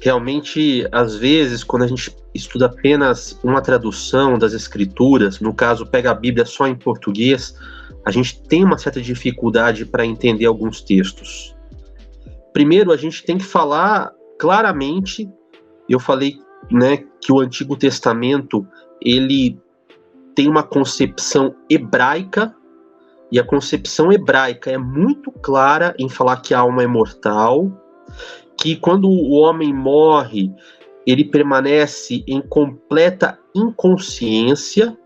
Realmente, às vezes, quando a gente estuda apenas uma tradução das escrituras, no caso, pega a Bíblia só em português, a gente tem uma certa dificuldade para entender alguns textos. Primeiro, a gente tem que falar claramente, eu falei, né, que o Antigo Testamento, ele tem uma concepção hebraica, e a concepção hebraica é muito clara em falar que a alma é mortal, que quando o homem morre, ele permanece em completa inconsciência,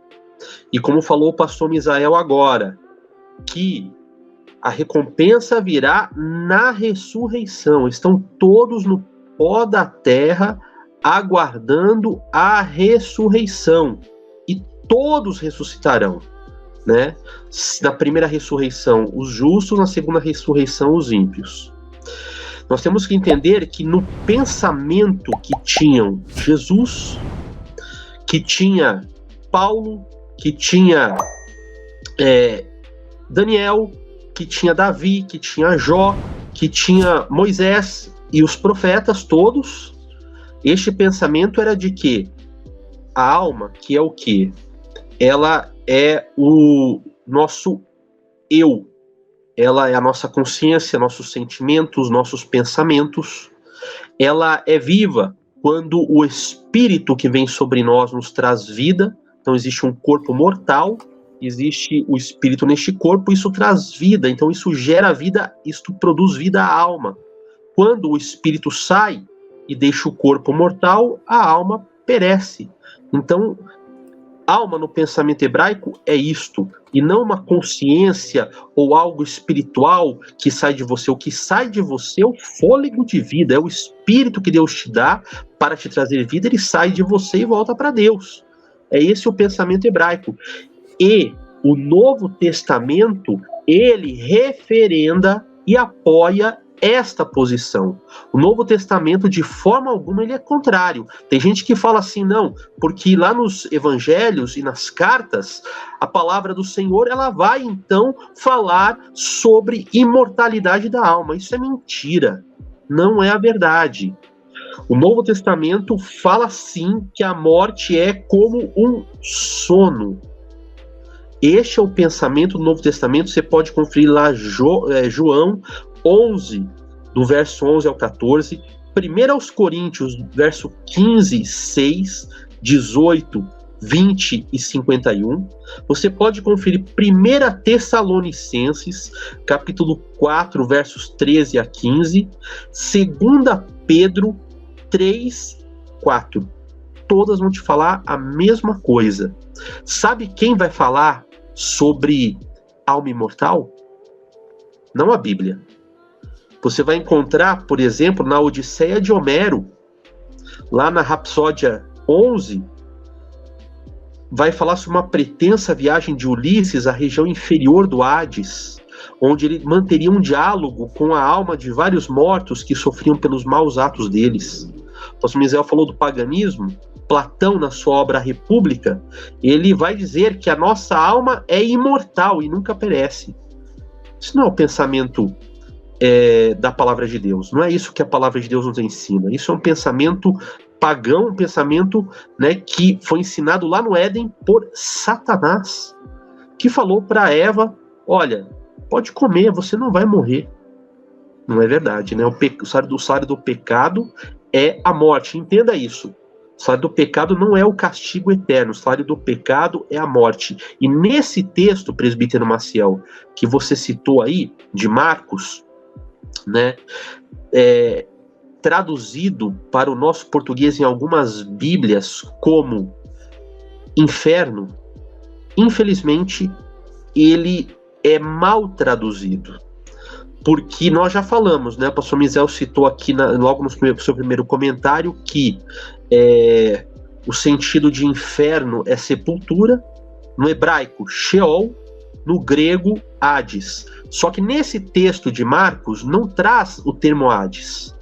e como falou o pastor Misael agora, que a recompensa virá na ressurreição. Estão todos no pó da terra, aguardando a ressurreição, e todos ressuscitarão, né? Na primeira ressurreição, os justos, na segunda ressurreição, os ímpios. Nós temos que entender que no pensamento que tinham Jesus, que tinha Paulo, que tinha Daniel, que tinha Davi, que tinha Jó, que tinha Moisés e os profetas todos, este pensamento era de que a alma, que é o quê? Ela é o nosso eu, ela é a nossa consciência, nossos sentimentos, nossos pensamentos. Ela é viva quando o espírito que vem sobre nós nos traz vida. Então existe um corpo mortal, existe o espírito neste corpo, isso traz vida, então isso gera vida, isto produz vida à alma. Quando o espírito sai e deixa o corpo mortal, a alma perece. Então, alma no pensamento hebraico é isto, e não uma consciência ou algo espiritual que sai de você. O que sai de você é o fôlego de vida, é o espírito que Deus te dá para te trazer vida, ele sai de você e volta para Deus. É esse o pensamento hebraico. E o Novo Testamento, ele referenda e apoia esta posição. O Novo Testamento, de forma alguma, ele é contrário. Tem gente que fala assim, não, porque lá nos evangelhos e nas cartas, a palavra do Senhor, ela vai, então, falar sobre imortalidade da alma. Isso é mentira. Não é a verdade. O Novo Testamento fala, sim, que a morte é como um sono. Este é o pensamento do Novo Testamento, você pode conferir lá João 11, do verso 11 ao 14, 1 aos Coríntios, verso 15, 6, 18, 20 e 51. Você pode conferir 1 Tessalonicenses, capítulo 4, versos 13 a 15, 2 Pedro 3, 4. Todas vão te falar a mesma coisa. Sabe quem vai falar sobre alma imortal? Não a Bíblia. Você vai encontrar, por exemplo, na Odisseia de Homero, lá na Rapsódia 11, vai falar sobre uma pretensa viagem de Ulisses à região inferior do Hades, onde ele manteria um diálogo com a alma de vários mortos que sofriam pelos maus atos deles. O pastor Misael falou do paganismo. Platão, na sua obra A República, ele vai dizer que a nossa alma é imortal e nunca perece. Isso não é o pensamento da palavra de Deus. Não é isso que a palavra de Deus nos ensina. Isso é um pensamento pagão, um pensamento, né, que foi ensinado lá no Éden por Satanás, que falou para Eva, olha, pode comer, você não vai morrer. Não é verdade, né? O salário do pecado é a morte. Entenda isso. O salário do pecado não é o castigo eterno, o salário do pecado é a morte. E nesse texto, presbítero Maciel, que você citou aí, de Marcos, né, traduzido para o nosso português em algumas bíblias como inferno, infelizmente, ele é mal traduzido. Porque nós já falamos, né? O pastor Misael citou aqui logo no seu primeiro comentário que o sentido de inferno é sepultura, no hebraico Sheol, no grego Hades. Só que nesse texto de Marcos não traz o termo Hades.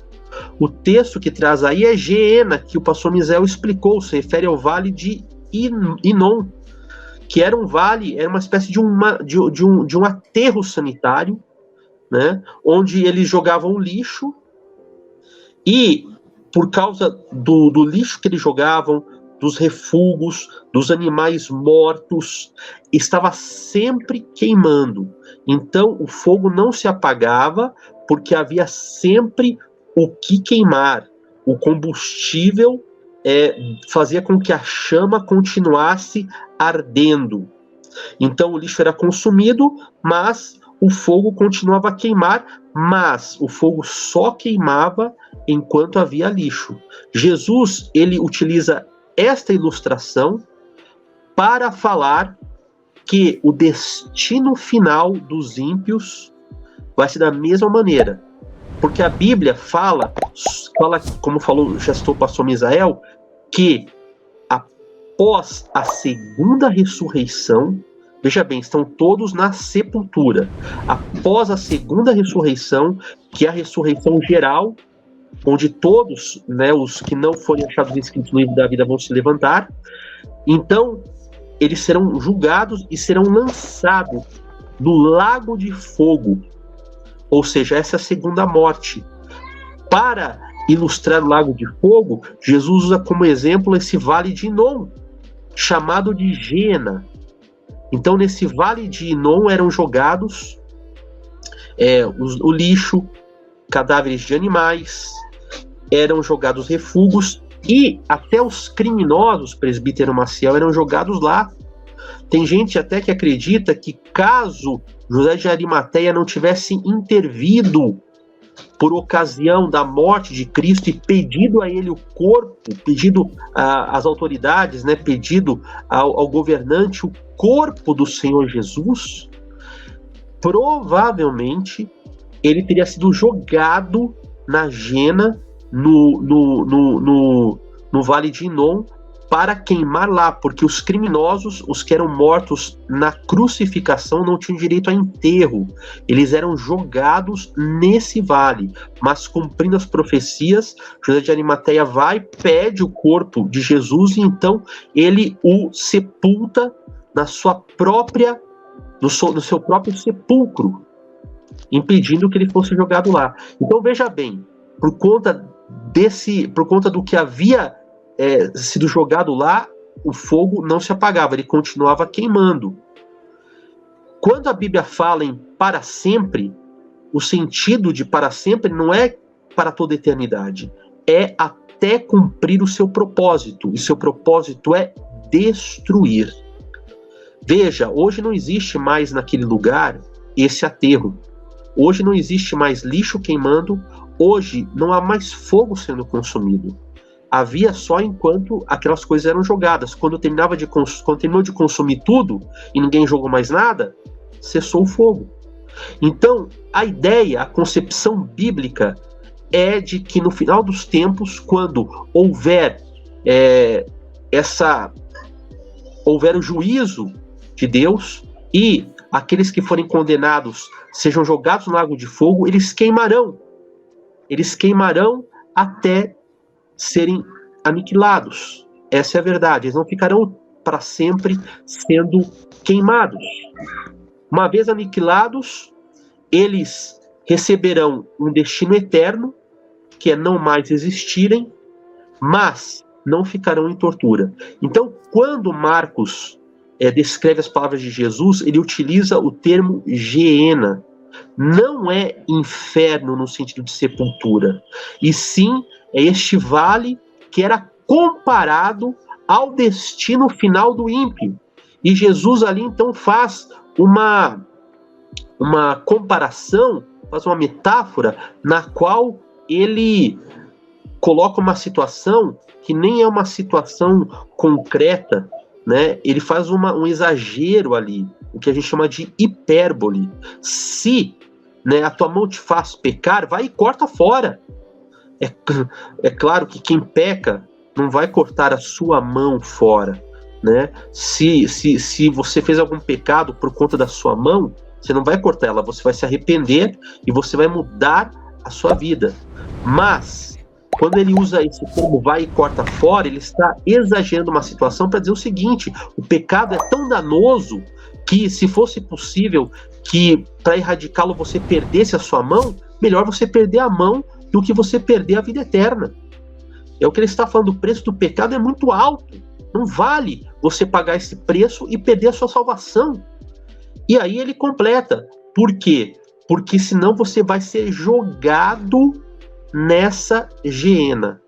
O texto que traz aí é Geena, que o pastor Misael explicou, se refere ao vale de Inon, que era um vale, era uma espécie de um aterro sanitário, né, onde eles jogavam lixo e por causa do lixo que eles jogavam, dos refugos, dos animais mortos, estava sempre queimando. Então o fogo não se apagava, porque havia sempre o que queimar. O combustível fazia com que a chama continuasse ardendo. Então o lixo era consumido, mas o fogo continuava a queimar, mas o fogo só queimava enquanto havia lixo. Jesus, ele utiliza esta ilustração para falar que o destino final dos ímpios vai ser da mesma maneira. Porque a Bíblia fala, como falou, já citou o pastor Misael, que após a segunda ressurreição, veja bem, estão todos na sepultura. Após a segunda ressurreição, que é a ressurreição geral, onde todos, né, os que não forem achados inscritos no livro da vida vão se levantar, então eles serão julgados e serão lançados no lago de fogo. Ou seja, essa é a segunda morte. Para ilustrar o lago de fogo, Jesus usa como exemplo esse vale de Inom, chamado de Gêena. Então, nesse vale de Inom eram jogados o lixo, cadáveres de animais, eram jogados refugos, e até os criminosos, presbítero Maciel, eram jogados lá. Tem gente até que acredita que caso José de Arimateia não tivesse intervido por ocasião da morte de Cristo e pedido a ele o corpo, pedido às autoridades, né, pedido ao governante o corpo do Senhor Jesus, provavelmente ele teria sido jogado na Gêena, no Vale de Inom, para queimar lá, porque os criminosos, os que eram mortos na crucificação, não tinham direito a enterro. Eles eram jogados nesse vale. Mas, cumprindo as profecias, José de Arimateia vai, pede o corpo de Jesus, e então ele o sepulta no seu próprio sepulcro, impedindo que ele fosse jogado lá. Então, veja bem, por conta do que havia sido jogado lá, o fogo não se apagava, ele continuava queimando. Quando a Bíblia fala em para sempre, o sentido de para sempre não é para toda a eternidade, é até cumprir o seu propósito, e seu propósito é destruir. Veja, hoje não existe mais naquele lugar esse aterro, hoje não existe mais lixo queimando, hoje não há mais fogo sendo consumido. Havia só enquanto aquelas coisas eram jogadas. Quando terminou de consumir tudo e ninguém jogou mais nada, cessou o fogo. Então, a ideia, a concepção bíblica é de que no final dos tempos, quando houver o juízo de Deus e aqueles que forem condenados sejam jogados no lago de fogo, eles queimarão. Eles queimarão até serem aniquilados. Essa é a verdade. Eles não ficarão para sempre sendo queimados. Uma vez aniquilados, eles receberão um destino eterno, que é não mais existirem, mas não ficarão em tortura. Então, quando Marcos descreve as palavras de Jesus, ele utiliza o termo Geena. Não é inferno no sentido de sepultura, e sim é este vale que era comparado ao destino final do ímpio. E Jesus ali então faz uma comparação, faz uma metáfora na qual ele coloca uma situação que nem é uma situação concreta, né? Ele faz um exagero ali, o que a gente chama de hipérbole. Se, né, a tua mão te faz pecar, vai e corta fora. É claro que quem peca não vai cortar a sua mão fora, né? Se você fez algum pecado por conta da sua mão, você não vai cortar ela, você vai se arrepender e você vai mudar a sua vida. Mas, quando ele usa esse termo vai e corta fora, ele está exagerando uma situação para dizer o seguinte: o pecado é tão danoso que, se fosse possível que para erradicá-lo você perdesse a sua mão, melhor você perder a mão do que você perder a vida eterna. É o que ele está falando, o preço do pecado é muito alto. Não vale você pagar esse preço e perder a sua salvação. E aí ele completa. Por quê? Porque senão você vai ser jogado nessa geena.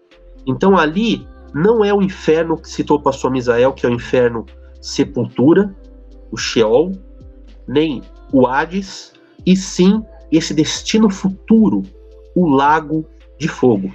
Então ali não é o inferno que citou o pastor Misael, que é o inferno sepultura, o Sheol, nem o Hades, e sim esse destino futuro, o lago de fogo.